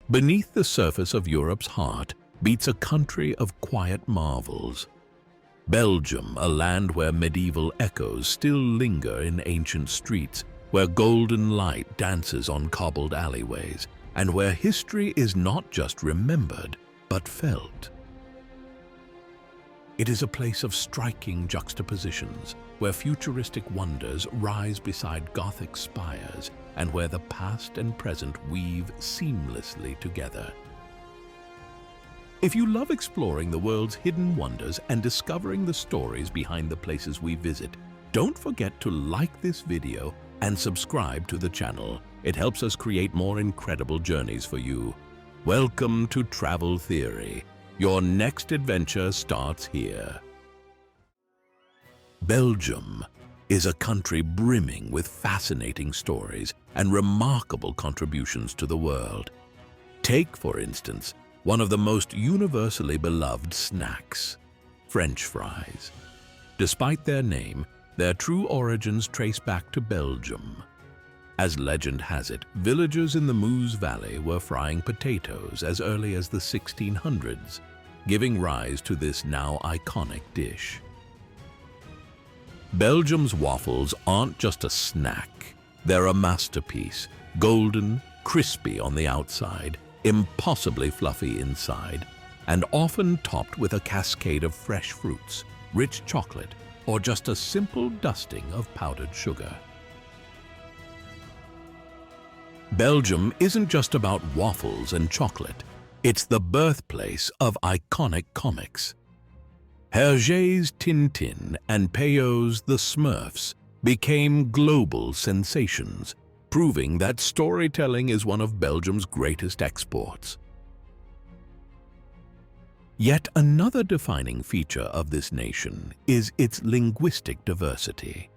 Beneath the surface of Europe's heart beats a country of quiet marvels. Belgium, a land where medieval echoes still linger in ancient streets, where golden light dances on cobbled alleyways, and where history is not just remembered, but felt. It is a place of striking juxtapositions, where futuristic wonders rise beside Gothic spires, and where the past and present weave seamlessly together. If you love exploring the world's hidden wonders and discovering the stories behind the places we visit, don't forget to like this video and subscribe to the channel. It helps us create more incredible journeys for you. Welcome to Travel Theory. Your next adventure starts here. Belgium is a country brimming with fascinating stories and remarkable contributions to the world. Take, for instance, one of the most universally beloved snacks, French fries. Despite their name, their true origins trace back to Belgium. As legend has it, villagers in the Meuse Valley were frying potatoes as early as the 1600s, giving rise to this now iconic dish. Belgium's waffles aren't just a snack. They're a masterpiece, golden, crispy on the outside, impossibly fluffy inside, and often topped with a cascade of fresh fruits, rich chocolate, or just a simple dusting of powdered sugar. Belgium isn't just about waffles and chocolate. It's the birthplace of iconic comics. Hergé's Tintin and Peyo's The Smurfs became global sensations, proving that storytelling is one of Belgium's greatest exports. Yet another defining feature of this nation is its linguistic diversity.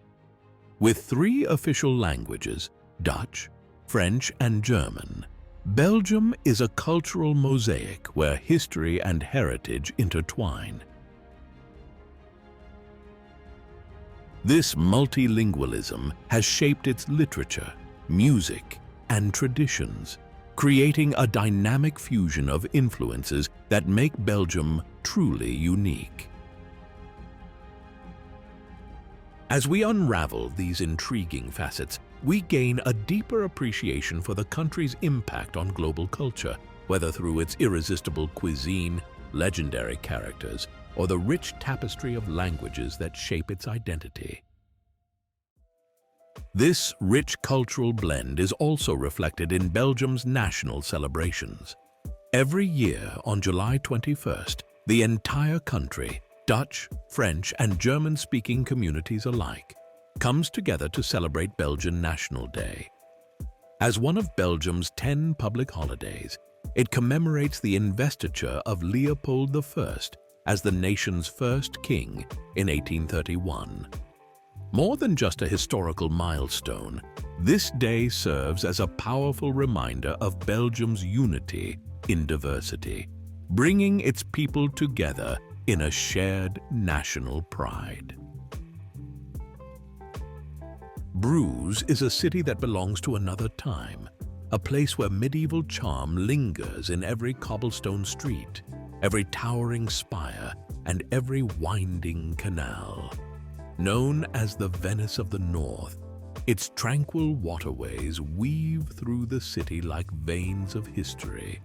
With 3 official languages, Dutch, French, and German, Belgium is a cultural mosaic where history and heritage intertwine. This multilingualism has shaped its literature, music, and traditions, creating a dynamic fusion of influences that make Belgium truly unique. As we unravel these intriguing facets, we gain a deeper appreciation for the country's impact on global culture, whether through its irresistible cuisine, legendary characters, or the rich tapestry of languages that shape its identity. This rich cultural blend is also reflected in Belgium's national celebrations. Every year on July 21st, the entire country, Dutch, French, and German-speaking communities alike, comes together to celebrate Belgian National Day. As one of Belgium's 10 public holidays, it commemorates the investiture of Leopold I as the nation's first king in 1831. More than just a historical milestone, this day serves as a powerful reminder of Belgium's unity in diversity, bringing its people together in a shared national pride. Bruges is a city that belongs to another time, a place where medieval charm lingers in every cobblestone street, every towering spire, and every winding canal. Known as the Venice of the North, its tranquil waterways weave through the city like veins of history,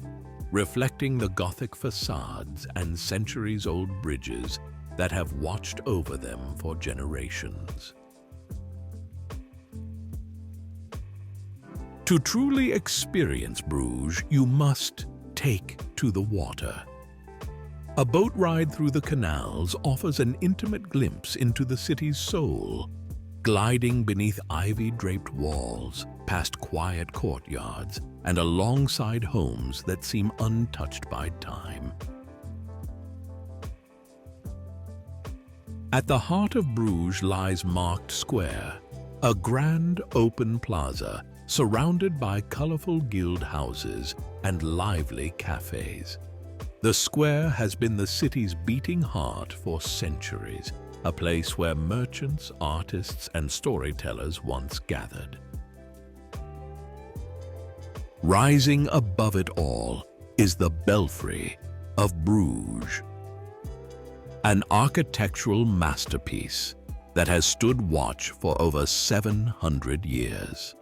reflecting the Gothic facades and centuries-old bridges that have watched over them for generations. To truly experience Bruges, you must take to the water. A boat ride through the canals offers an intimate glimpse into the city's soul, gliding beneath ivy-draped walls, past quiet courtyards, and alongside homes that seem untouched by time. At the heart of Bruges lies Markt Square, a grand open plaza surrounded by colorful guild houses and lively cafes. The square has been the city's beating heart for centuries, a place where merchants, artists, and storytellers once gathered. Rising above it all is the Belfry of Bruges, an architectural masterpiece that has stood watch for over 700 years.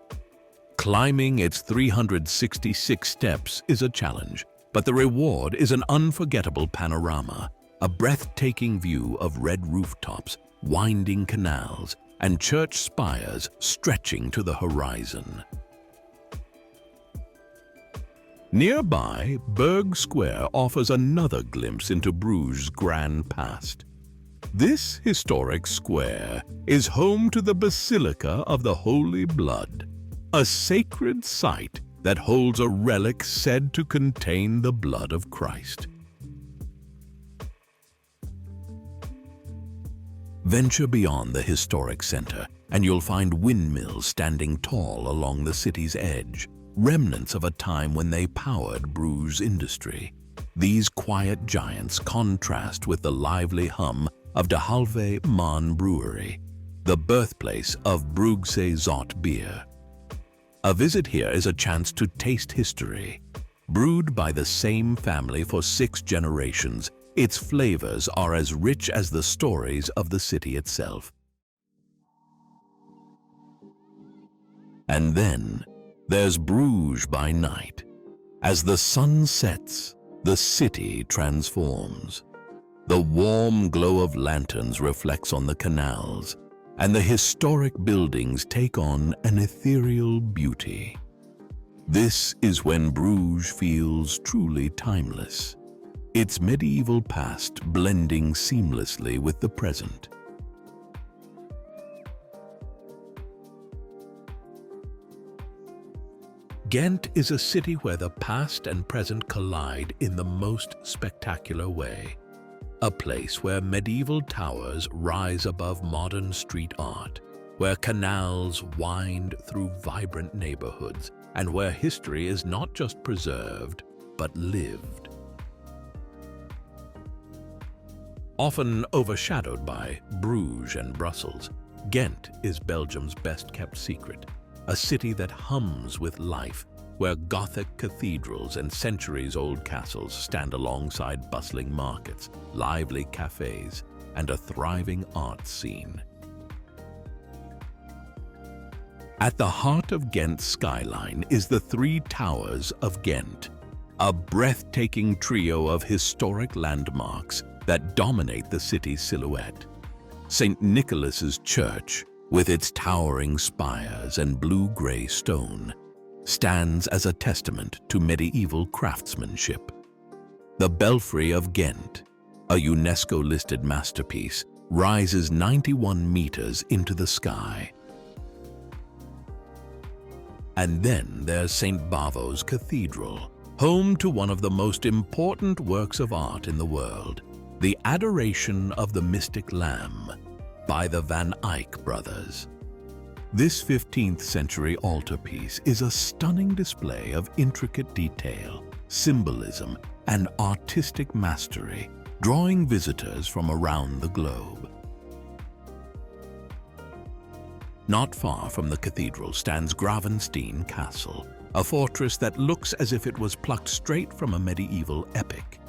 Climbing its 366 steps is a challenge, but the reward is an unforgettable panorama, a breathtaking view of red rooftops, winding canals, and church spires stretching to the horizon. Nearby, Berg Square offers another glimpse into Bruges' grand past. This historic square is home to the Basilica of the Holy Blood, a sacred site that holds a relic said to contain the blood of Christ. Venture beyond the historic center, and you'll find windmills standing tall along the city's edge, remnants of a time when they powered Bruges' industry. These quiet giants contrast with the lively hum of De Halve Maan Brewery, the birthplace of Brugse Zot beer. A visit here is a chance to taste history. Brewed by the same family for 6 generations, its flavors are as rich as the stories of the city itself. And then, there's Bruges by night. As the sun sets, the city transforms. The warm glow of lanterns reflects on the canals, and the historic buildings take on an ethereal beauty. This is when Bruges feels truly timeless, its medieval past blending seamlessly with the present. Ghent is a city where the past and present collide in the most spectacular way. A place where medieval towers rise above modern street art, where canals wind through vibrant neighborhoods, and where history is not just preserved, but lived. Often overshadowed by Bruges and Brussels, Ghent is Belgium's best-kept secret. A city that hums with life, where Gothic cathedrals and centuries-old castles stand alongside bustling markets, lively cafes, and a thriving art scene. At the heart of Ghent's skyline is the Three Towers of Ghent, a breathtaking trio of historic landmarks that dominate the city's silhouette. St. Nicholas's Church, with its towering spires and blue-gray stone, stands as a testament to medieval craftsmanship. The Belfry of Ghent, a UNESCO-listed masterpiece, rises 91 meters into the sky. And then there's St. Bavo's Cathedral, home to one of the most important works of art in the world, the Adoration of the Mystic Lamb, by the Van Eyck brothers. This 15th century altarpiece is a stunning display of intricate detail, symbolism, and artistic mastery, drawing visitors from around the globe. Not far from the cathedral stands Gravenstein Castle, a fortress that looks as if it was plucked straight from a medieval epic.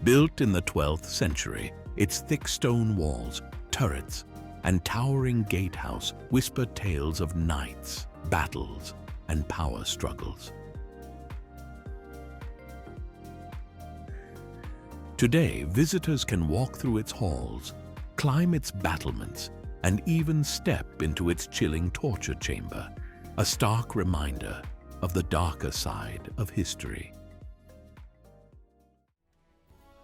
Built in the 12th century, its thick stone walls, turrets, and towering gatehouse whisper tales of knights, battles, and power struggles. Today, visitors can walk through its halls, climb its battlements, and even step into its chilling torture chamber, a stark reminder of the darker side of history.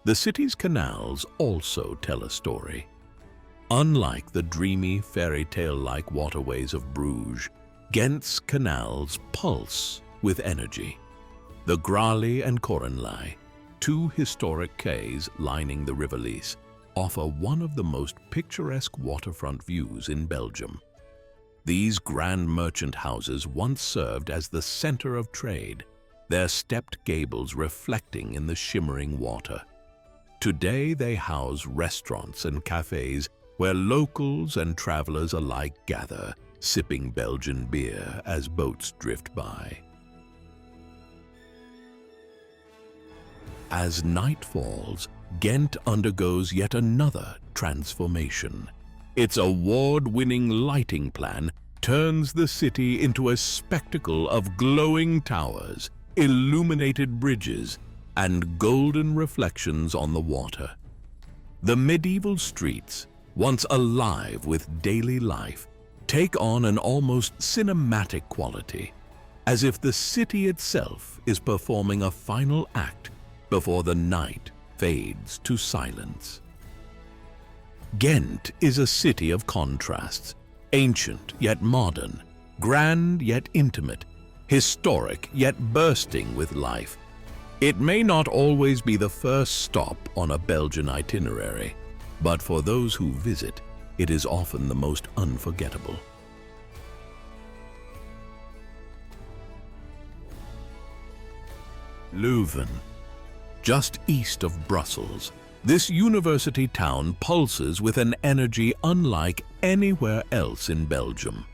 The city's canals also tell a story. Unlike the dreamy, fairy tale-like waterways of Bruges, Ghent's canals pulse with energy. The Gralie and Korenlei, 2 historic quays lining the River Lys, offer one of the most picturesque waterfront views in Belgium. These grand merchant houses once served as the center of trade, their stepped gables reflecting in the shimmering water. Today they house restaurants and cafes where locals and travelers alike gather, sipping Belgian beer as boats drift by. As night falls, Ghent undergoes yet another transformation. Its award-winning lighting plan turns the city into a spectacle of glowing towers, illuminated bridges, and golden reflections on the water. The medieval streets, once alive with daily life, take on an almost cinematic quality, as if the city itself is performing a final act before the night fades to silence. Ghent is a city of contrasts, ancient yet modern, grand yet intimate, historic yet bursting with life. It may not always be the first stop on a Belgian itinerary, but for those who visit, it is often the most unforgettable. Leuven. Just east of Brussels, this university town pulses with an energy unlike anywhere else in Belgium.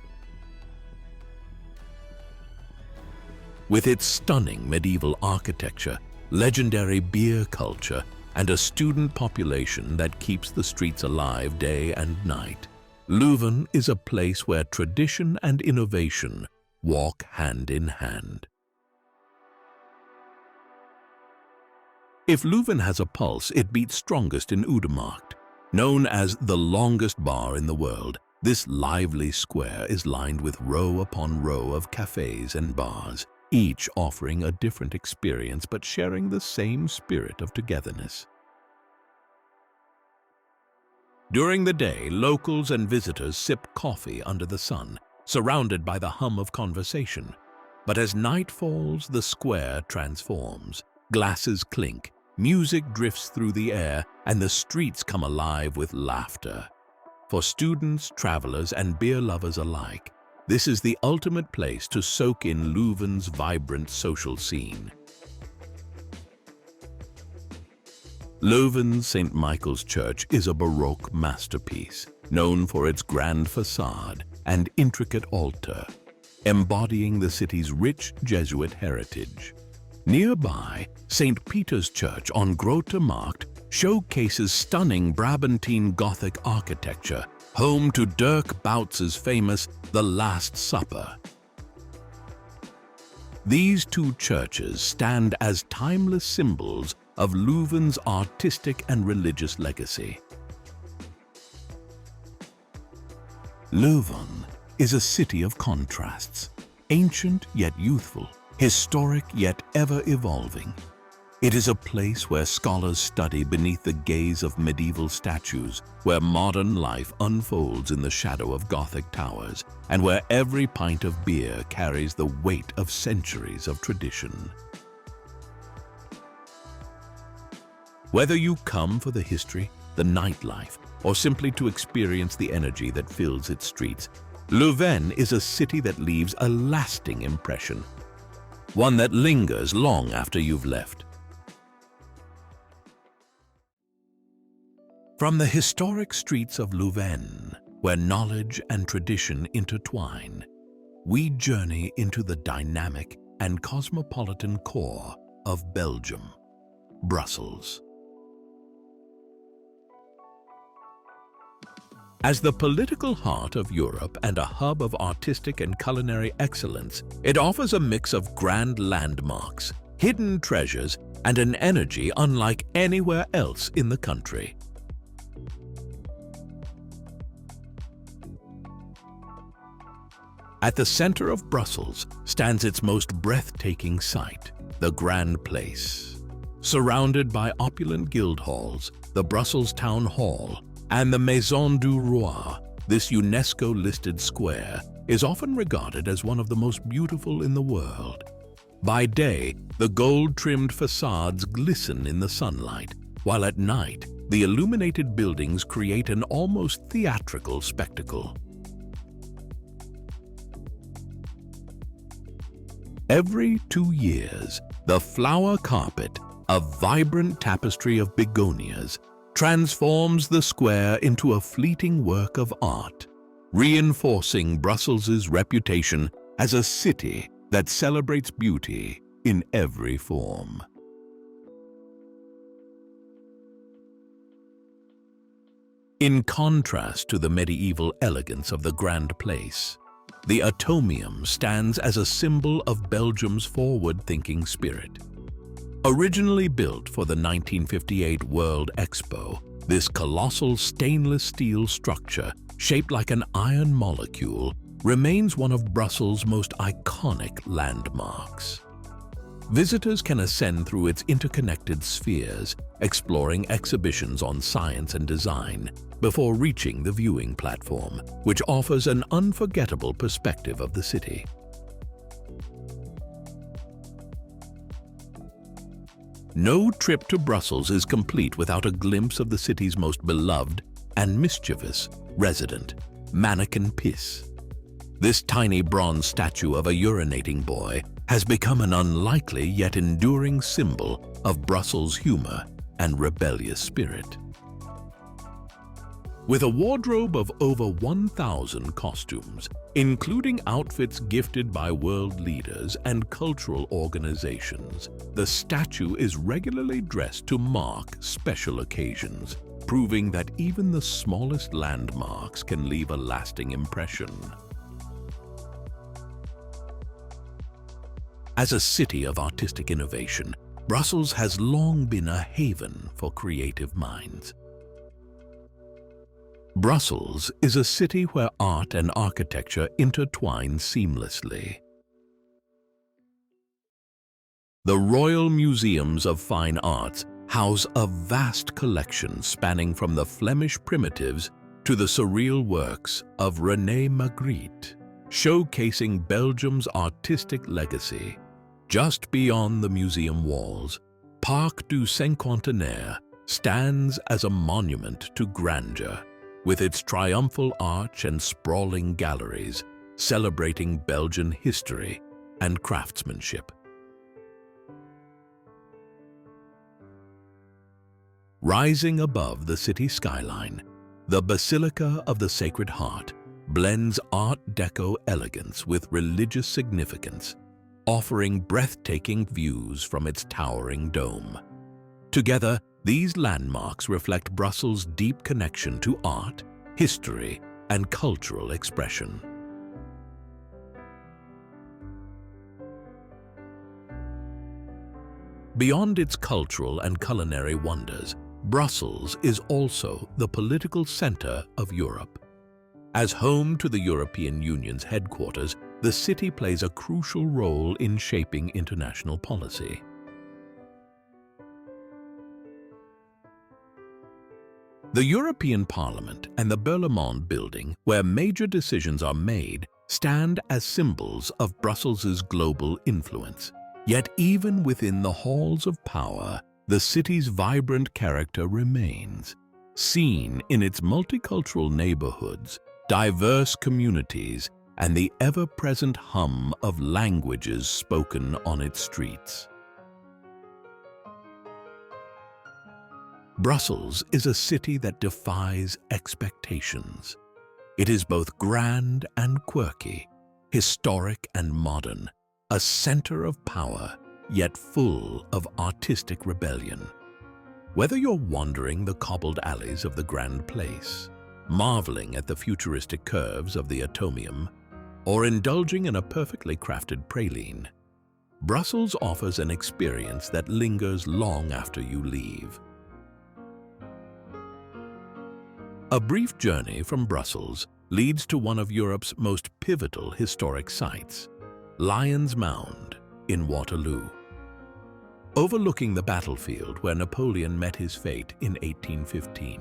With its stunning medieval architecture, legendary beer culture, and a student population that keeps the streets alive day and night, Leuven is a place where tradition and innovation walk hand in hand. If Leuven has a pulse, it beats strongest in Oudemarkt. Known as the longest bar in the world, this lively square is lined with row upon row of cafes and bars, each offering a different experience but sharing the same spirit of togetherness. During the day, locals and visitors sip coffee under the sun, surrounded by the hum of conversation. But as night falls, the square transforms. Glasses clink, music drifts through the air, and the streets come alive with laughter. For students, travelers, and beer lovers alike, this is the ultimate place to soak in Leuven's vibrant social scene. Leuven's St. Michael's Church is a Baroque masterpiece, known for its grand facade and intricate altar, embodying the city's rich Jesuit heritage. Nearby, St. Peter's Church on Grote Markt showcases stunning Brabantine Gothic architecture, home to Dirk Bouts's famous The Last Supper. These two churches stand as timeless symbols of Leuven's artistic and religious legacy. Leuven is a city of contrasts, ancient yet youthful, historic yet ever-evolving. It is a place where scholars study beneath the gaze of medieval statues, where modern life unfolds in the shadow of Gothic towers, and where every pint of beer carries the weight of centuries of tradition. Whether you come for the history, the nightlife, or simply to experience the energy that fills its streets, Leuven is a city that leaves a lasting impression, one that lingers long after you've left. From the historic streets of Leuven, where knowledge and tradition intertwine, we journey into the dynamic and cosmopolitan core of Belgium, Brussels. As the political heart of Europe and a hub of artistic and culinary excellence, it offers a mix of grand landmarks, hidden treasures, and an energy unlike anywhere else in the country. At the center of Brussels stands its most breathtaking sight, the Grand Place. Surrounded by opulent guild halls, the Brussels Town Hall, and the Maison du Roi, this UNESCO-listed square is often regarded as one of the most beautiful in the world. By day, the gold-trimmed facades glisten in the sunlight, while at night, the illuminated buildings create an almost theatrical spectacle. Every 2 years, the flower carpet, a vibrant tapestry of begonias, transforms the square into a fleeting work of art, reinforcing Brussels' reputation as a city that celebrates beauty in every form. In contrast to the medieval elegance of the Grand Place, the atomium stands as a symbol of Belgium's forward-thinking spirit. Originally built for the 1958 World Expo, this colossal stainless steel structure, shaped like an iron molecule, remains one of Brussels' most iconic landmarks. Visitors can ascend through its interconnected spheres, exploring exhibitions on science and design, before reaching the viewing platform, which offers an unforgettable perspective of the city. No trip to Brussels is complete without a glimpse of the city's most beloved and mischievous resident, Mannequin Pis. This tiny bronze statue of a urinating boy has become an unlikely yet enduring symbol of Brussels' humor and rebellious spirit. With a wardrobe of over 1,000 costumes, including outfits gifted by world leaders and cultural organizations, the statue is regularly dressed to mark special occasions, proving that even the smallest landmarks can leave a lasting impression. As a city of artistic innovation, Brussels has long been a haven for creative minds. Brussels is a city where art and architecture intertwine seamlessly. The Royal Museums of Fine Arts house a vast collection spanning from the Flemish primitives to the surreal works of René Magritte, showcasing Belgium's artistic legacy. Just beyond the museum walls, Parc du Cinquantenaire stands as a monument to grandeur, with its triumphal arch and sprawling galleries celebrating Belgian history and craftsmanship. Rising above the city skyline, the Basilica of the Sacred Heart blends Art Deco elegance with religious significance, offering breathtaking views from its towering dome. Together, these landmarks reflect Brussels' deep connection to art, history, and cultural expression. Beyond its cultural and culinary wonders, Brussels is also the political center of Europe. As home to the European Union's headquarters, the city plays a crucial role in shaping international policy. The European Parliament and the Parlement building, where major decisions are made, stand as symbols of Brussels' global influence. Yet even within the halls of power, the city's vibrant character remains, seen in its multicultural neighborhoods, diverse communities, and the ever-present hum of languages spoken on its streets. Brussels is a city that defies expectations. It is both grand and quirky, historic and modern, a center of power, yet full of artistic rebellion. Whether you're wandering the cobbled alleys of the Grand Place, marveling at the futuristic curves of the atomium, or indulging in a perfectly crafted praline, Brussels offers an experience that lingers long after you leave. A brief journey from Brussels leads to one of Europe's most pivotal historic sites, Lion's Mound in Waterloo. Overlooking the battlefield where Napoleon met his fate in 1815,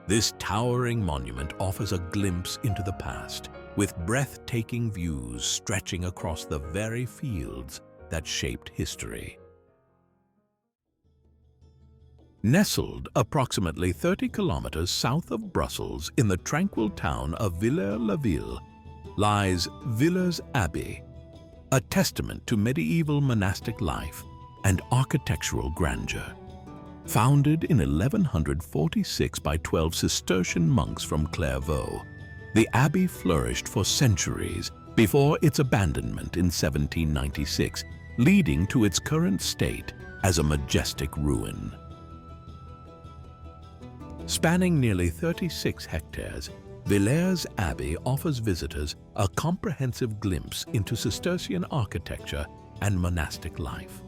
this towering monument offers a glimpse into the past, with breathtaking views stretching across the very fields that shaped history. Nestled approximately 30 kilometers south of Brussels in the tranquil town of Villers-la-Ville lies Villers Abbey, a testament to medieval monastic life and architectural grandeur. Founded in 1146 by 12 Cistercian monks from Clairvaux, the abbey flourished for centuries before its abandonment in 1796, leading to its current state as a majestic ruin. Spanning nearly 36 hectares, Villers Abbey offers visitors a comprehensive glimpse into Cistercian architecture and monastic life.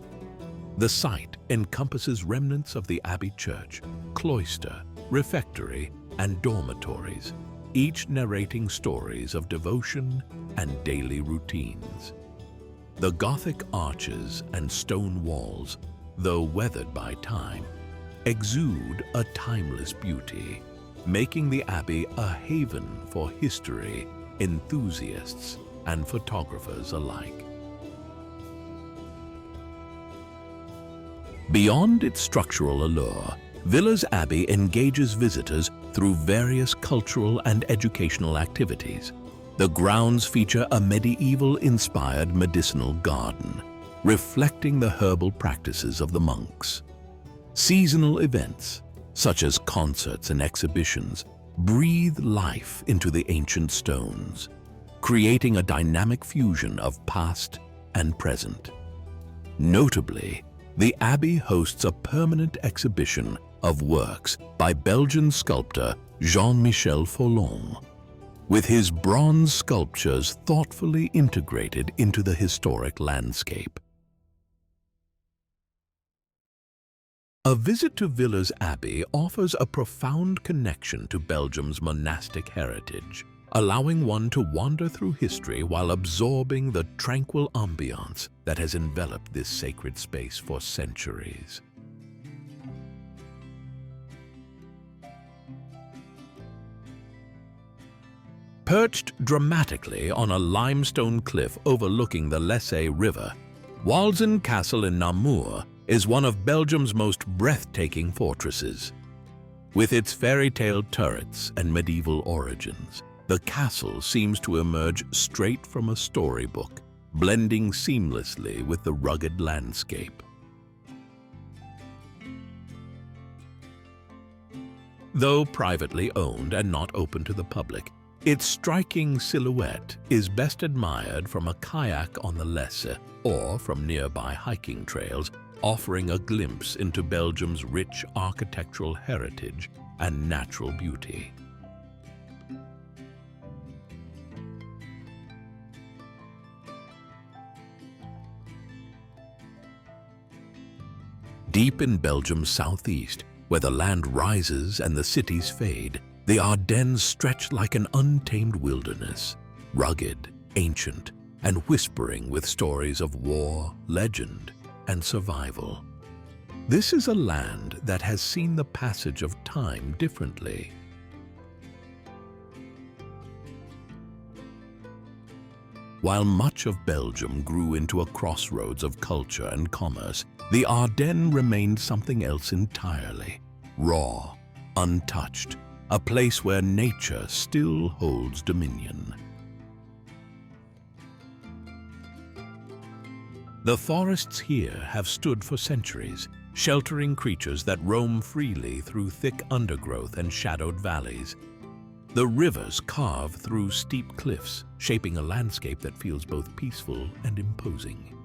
The site encompasses remnants of the abbey church, cloister, refectory, and dormitories, each narrating stories of devotion and daily routines. The Gothic arches and stone walls, though weathered by time, exude a timeless beauty, making the abbey a haven for history, enthusiasts, and photographers alike. Beyond its structural allure, Villers Abbey engages visitors through various cultural and educational activities. The grounds feature a medieval-inspired medicinal garden, reflecting the herbal practices of the monks. Seasonal events, such as concerts and exhibitions, breathe life into the ancient stones, creating a dynamic fusion of past and present. Notably, the abbey hosts a permanent exhibition of works by Belgian sculptor Jean-Michel Follon, with his bronze sculptures thoughtfully integrated into the historic landscape. A visit to Villers Abbey offers a profound connection to Belgium's monastic heritage, allowing one to wander through history while absorbing the tranquil ambiance that has enveloped this sacred space for centuries. Perched dramatically on a limestone cliff overlooking the Lesse River, Walzin Castle in Namur is one of Belgium's most breathtaking fortresses. With its fairy tale turrets and medieval origins, the castle seems to emerge straight from a storybook, blending seamlessly with the rugged landscape. Though privately owned and not open to the public, its striking silhouette is best admired from a kayak on the Lesse or from nearby hiking trails, offering a glimpse into Belgium's rich architectural heritage and natural beauty. Deep in Belgium's southeast, where the land rises and the cities fade, the Ardennes stretch like an untamed wilderness, rugged, ancient, and whispering with stories of war, legend, and survival. This is a land that has seen the passage of time differently. While much of Belgium grew into a crossroads of culture and commerce, the Ardennes remained something else entirely, raw, untouched, a place where nature still holds dominion. The forests here have stood for centuries, sheltering creatures that roam freely through thick undergrowth and shadowed valleys. The rivers carve through steep cliffs, shaping a landscape that feels both peaceful and imposing.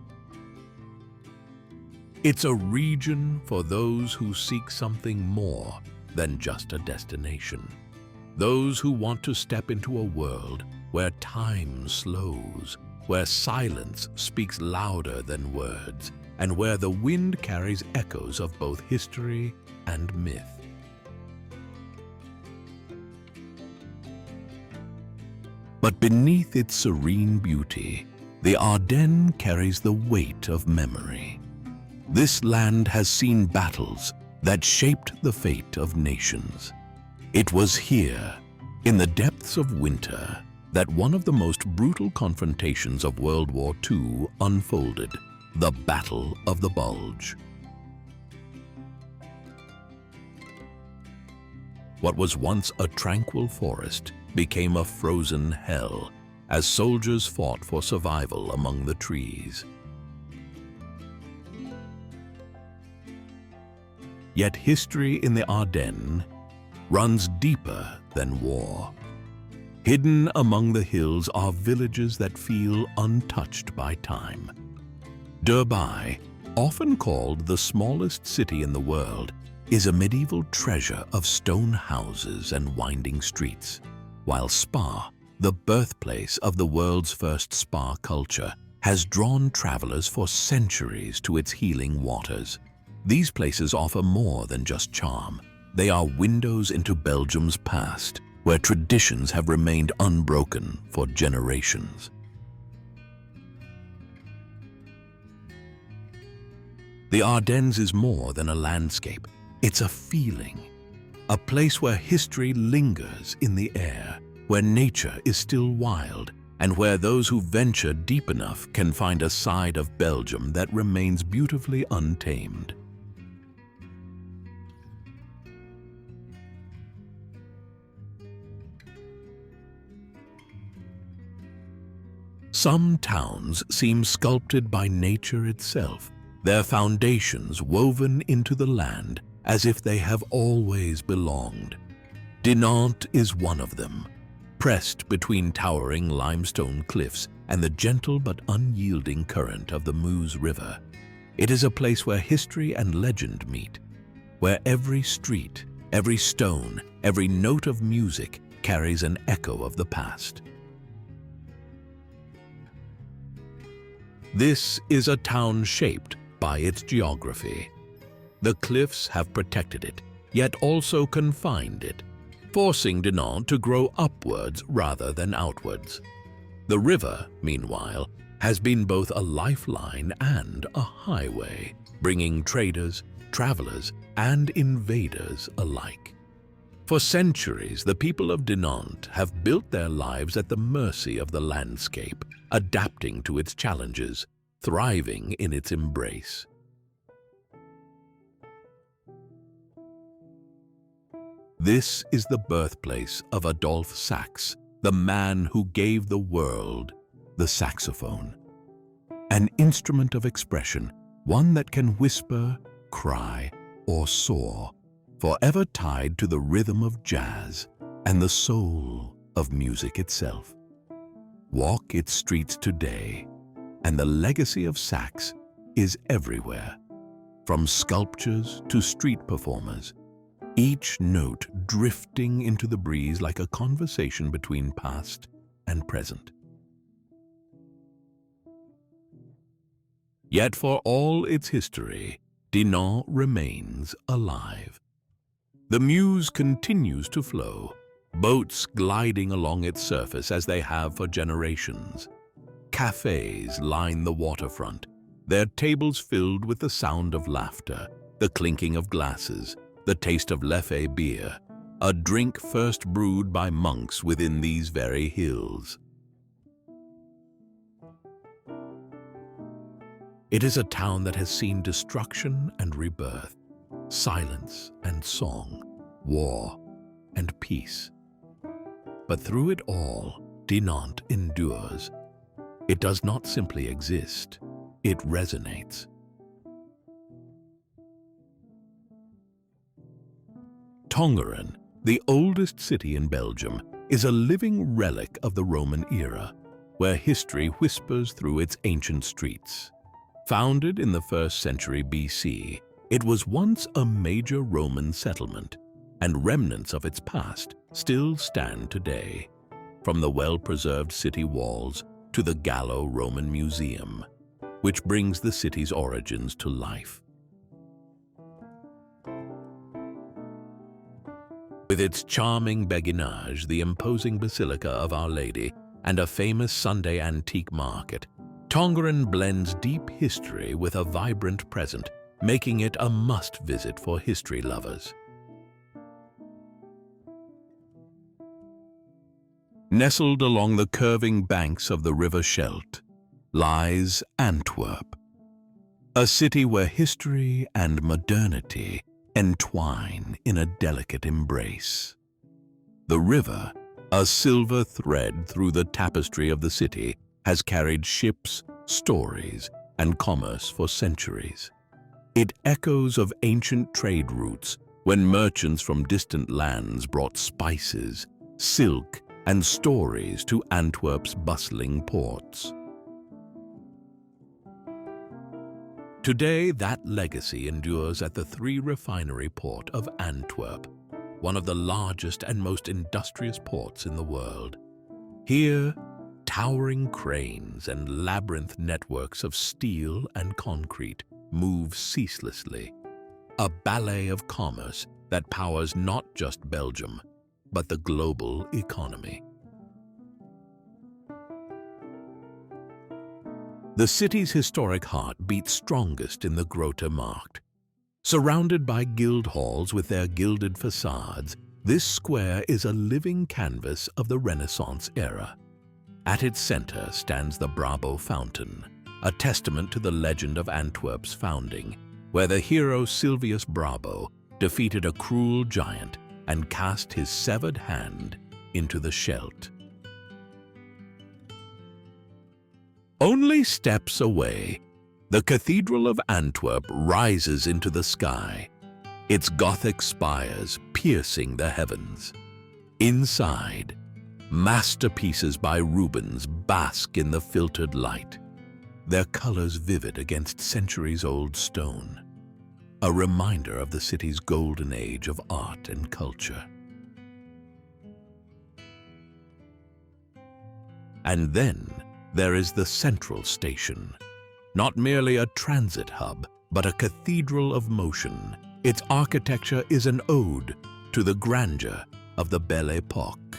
It's a region for those who seek something more than just a destination. Those who want to step into a world where time slows, where silence speaks louder than words, and where the wind carries echoes of both history and myth. But beneath its serene beauty, the Ardennes carries the weight of memory. This land has seen battles that shaped the fate of nations. It was here, in the depths of winter, that one of the most brutal confrontations of World War II unfolded, the Battle of the Bulge. What was once a tranquil forest became a frozen hell as soldiers fought for survival among the trees. Yet history in the Ardennes runs deeper than war. Hidden among the hills are villages that feel untouched by time. Durbuy, often called the smallest city in the world, is a medieval treasure of stone houses and winding streets, while Spa, the birthplace of the world's first spa culture, has drawn travelers for centuries to its healing waters. These places offer more than just charm. They are windows into Belgium's past, where traditions have remained unbroken for generations. The Ardennes is more than a landscape. It's a feeling, a place where history lingers in the air, where nature is still wild, and where those who venture deep enough can find a side of Belgium that remains beautifully untamed. Some towns seem sculpted by nature itself, their foundations woven into the land as if they have always belonged. Dinant is one of them, pressed between towering limestone cliffs and the gentle but unyielding current of the Meuse River. It is a place where history and legend meet, where every street, every stone, every note of music carries an echo of the past. This is a town shaped by its geography. The cliffs have protected it, yet also confined it, forcing Dinant to grow upwards rather than outwards. The river, meanwhile, has been both a lifeline and a highway, bringing traders, travelers, and invaders alike. For centuries, the people of Dinant have built their lives at the mercy of the landscape, adapting to its challenges, thriving in its embrace. This is the birthplace of Adolphe Sax, the man who gave the world the saxophone. An instrument of expression, one that can whisper, cry, or soar, forever tied to the rhythm of jazz and the soul of music itself. Walk its streets today, and the legacy of Sax is everywhere, from sculptures to street performers, each note drifting into the breeze like a conversation between past and present. Yet for all its history, Dinant remains alive. The Meuse continues to flow, boats gliding along its surface as they have for generations. Cafes line the waterfront, their tables filled with the sound of laughter, the clinking of glasses, the taste of Leffe beer, a drink first brewed by monks within these very hills. It is a town that has seen destruction and rebirth, silence and song, war and peace. But through it all, Dinant endures. It does not simply exist, it resonates. Tongeren, the oldest city in Belgium, is a living relic of the Roman era, where history whispers through its ancient streets. Founded in the 1st century BC, it was once a major Roman settlement, and remnants of its past still stand today, from the well-preserved city walls to the Gallo-Roman Museum, which brings the city's origins to life. With its charming beguinage, the imposing Basilica of Our Lady, and a famous Sunday antique market, Tongeren blends deep history with a vibrant present, making it a must-visit for history lovers. Nestled along the curving banks of the River Scheldt lies Antwerp, a city where history and modernity entwine in a delicate embrace. The river, a silver thread through the tapestry of the city, has carried ships, stories, and commerce for centuries. It echoes of ancient trade routes when merchants from distant lands brought spices, silk, and stories to Antwerp's bustling ports. Today, that legacy endures at the three-refinery port of Antwerp, one of the largest and most industrious ports in the world. Here, towering cranes and labyrinth networks of steel and concrete move ceaselessly, a ballet of commerce that powers not just Belgium, but the global economy. The city's historic heart beats strongest in the Grote Markt. Surrounded by guild halls with their gilded facades, this square is a living canvas of the Renaissance era. At its center stands the Brabo Fountain, a testament to the legend of Antwerp's founding, where the hero Silvius Brabo defeated a cruel giant and cast his severed hand into the Scheldt. Only steps away, the Cathedral of Antwerp rises into the sky, its Gothic spires piercing the heavens. Inside, masterpieces by Rubens bask in the filtered light, their colors vivid against centuries-old stone, a reminder of the city's golden age of art and culture. And then there is the Central Station, not merely a transit hub, but a cathedral of motion. Its architecture is an ode to the grandeur of the Belle Époque.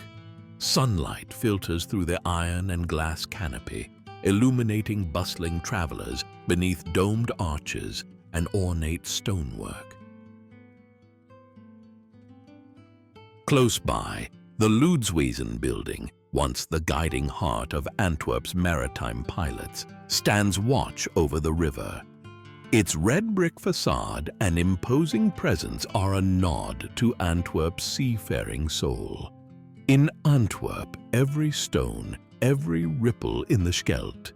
Sunlight filters through the iron and glass canopy, illuminating bustling travelers beneath domed arches and ornate stonework. Close by, the Leuven building, once the guiding heart of Antwerp's maritime pilots, stands watch over the river. Its red brick facade and imposing presence are a nod to Antwerp's seafaring soul. In Antwerp, every stone, every ripple in the Scheldt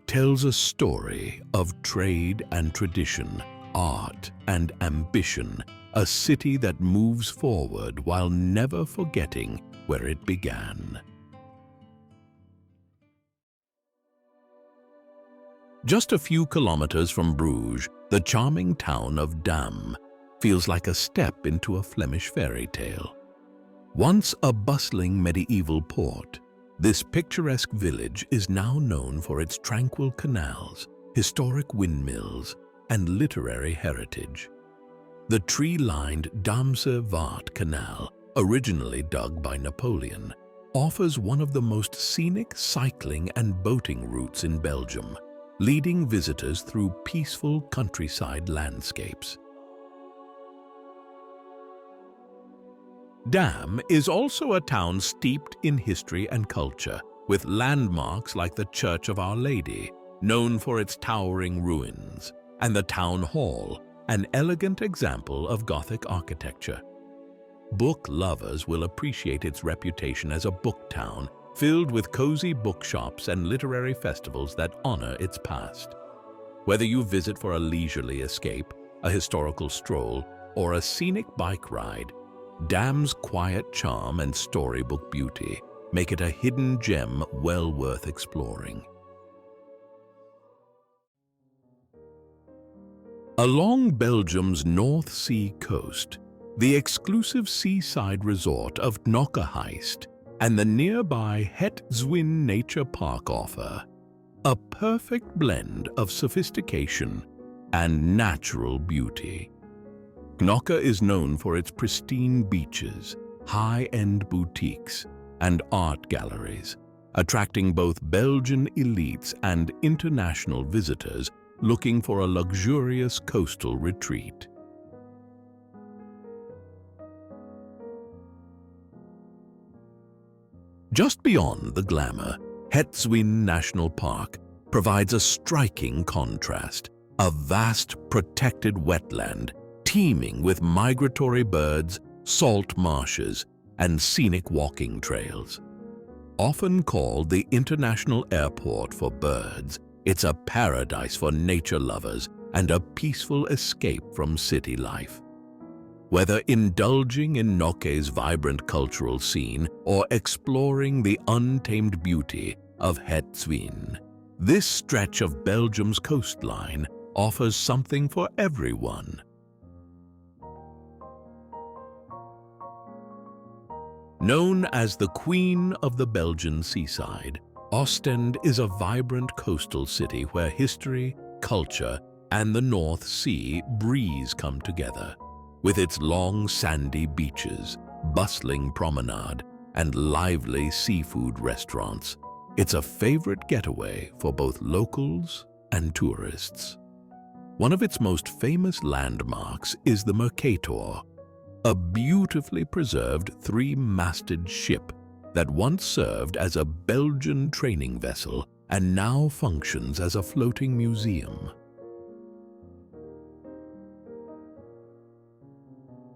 tells a story of trade and tradition, art and ambition, a city that moves forward while never forgetting where it began. Just a few kilometers from Bruges, the charming town of Dam feels like a step into a Flemish fairy tale. Once a bustling medieval port, this picturesque village is now known for its tranquil canals, historic windmills, and literary heritage. The tree-lined Damse Vaart Canal, originally dug by Napoleon, offers one of the most scenic cycling and boating routes in Belgium, leading visitors through peaceful countryside landscapes. Dam is also a town steeped in history and culture, with landmarks like the Church of Our Lady, known for its towering ruins, and the Town Hall, an elegant example of Gothic architecture. Book lovers will appreciate its reputation as a book town, filled with cozy bookshops and literary festivals that honor its past. Whether you visit for a leisurely escape, a historical stroll, or a scenic bike ride, Dam's quiet charm and storybook beauty make it a hidden gem well worth exploring. Along Belgium's North Sea coast, the exclusive seaside resort of Knokke and the nearby Het Zwin Nature Park offer a perfect blend of sophistication and natural beauty. Knokke is known for its pristine beaches, high-end boutiques, and art galleries, attracting both Belgian elites and international visitors looking for a luxurious coastal retreat. Just beyond the glamour, Het Zwin National Park provides a striking contrast, a vast protected wetland teeming with migratory birds, salt marshes, and scenic walking trails. Often called the International Airport for birds, it's a paradise for nature lovers and a peaceful escape from city life. Whether indulging in Knokke's vibrant cultural scene or exploring the untamed beauty of Het Zwin, this stretch of Belgium's coastline offers something for everyone. Known as the Queen of the Belgian seaside, Ostend is a vibrant coastal city where history, culture, and the North Sea breeze come together. With its long sandy beaches, bustling promenade, and lively seafood restaurants, it's a favorite getaway for both locals and tourists. One of its most famous landmarks is the Mercator, a beautifully preserved three-masted ship that once served as a Belgian training vessel and now functions as a floating museum.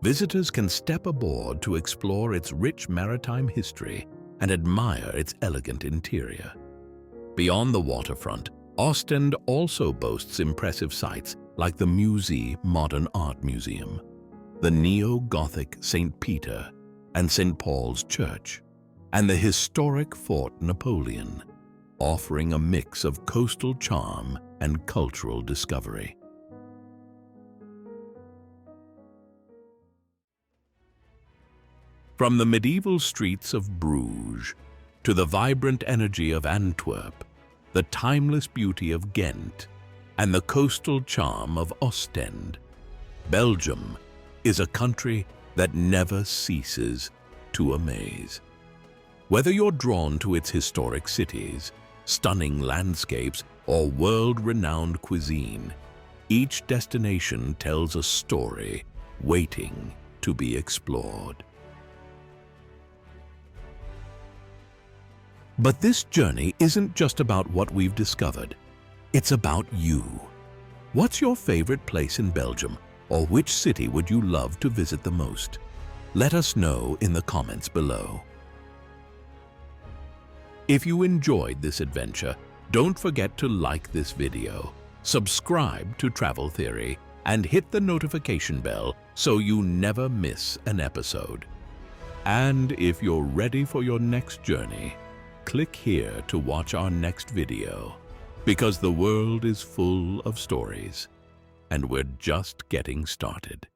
Visitors can step aboard to explore its rich maritime history and admire its elegant interior. Beyond the waterfront, Ostend also boasts impressive sights like the Musée Modern Art Museum, the neo-Gothic St. Peter and St. Paul's Church, and the historic Fort Napoleon, offering a mix of coastal charm and cultural discovery. From the medieval streets of Bruges to the vibrant energy of Antwerp, the timeless beauty of Ghent, and the coastal charm of Ostend, Belgium is a country that never ceases to amaze. Whether you're drawn to its historic cities, stunning landscapes, or world-renowned cuisine, each destination tells a story waiting to be explored. But this journey isn't just about what we've discovered. It's about you. What's your favorite place in Belgium, or which city would you love to visit the most? Let us know in the comments below. If you enjoyed this adventure, don't forget to like this video, subscribe to Travel Theory, and hit the notification bell so you never miss an episode. And if you're ready for your next journey, click here to watch our next video, because the world is full of stories, and we're just getting started.